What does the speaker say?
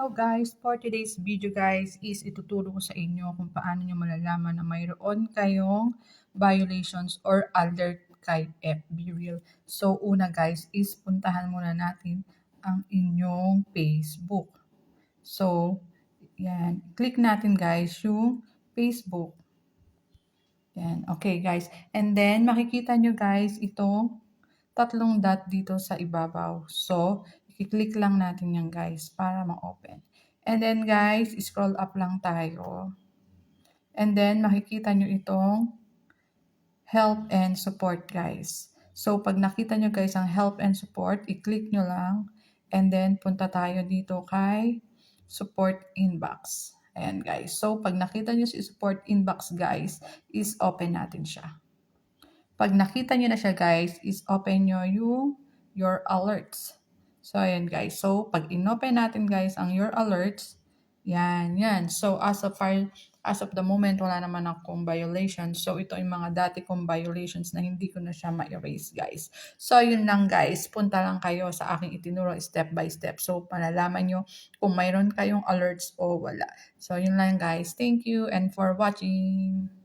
Hello guys, for today's video guys is ituturo ko sa inyo kung paano nyo malalaman na mayroon kayong violations or alert kay FB Reel. So una guys is puntahan muna natin ang inyong Facebook. So yan, click natin guys yung Facebook. Yan, okay guys. And then makikita nyo guys itong tatlong dot dito sa ibabaw. So, i-click lang natin yan guys para ma-open. And then guys, scroll up lang tayo. And then makikita nyo itong help and support guys. So, pag nakita nyo guys ang help and support, i-click nyo lang. And then punta tayo dito kay support inbox. Ayan guys. So, pag nakita nyo si support inbox guys, is open natin siya. Pag nakita nyo na siya guys, is open nyo yung your alerts. So, ayan guys. So, pag inopen natin guys ang your alerts, yan. So, as of the moment, wala naman akong violation. So, ito yung mga dati kong violations na hindi ko na siya ma-erase guys. So, yun lang guys. Punta lang kayo sa aking itinuro step by step. So, malalaman nyo kung mayroon kayong alerts o wala. So, yun lang guys. Thank you and for watching.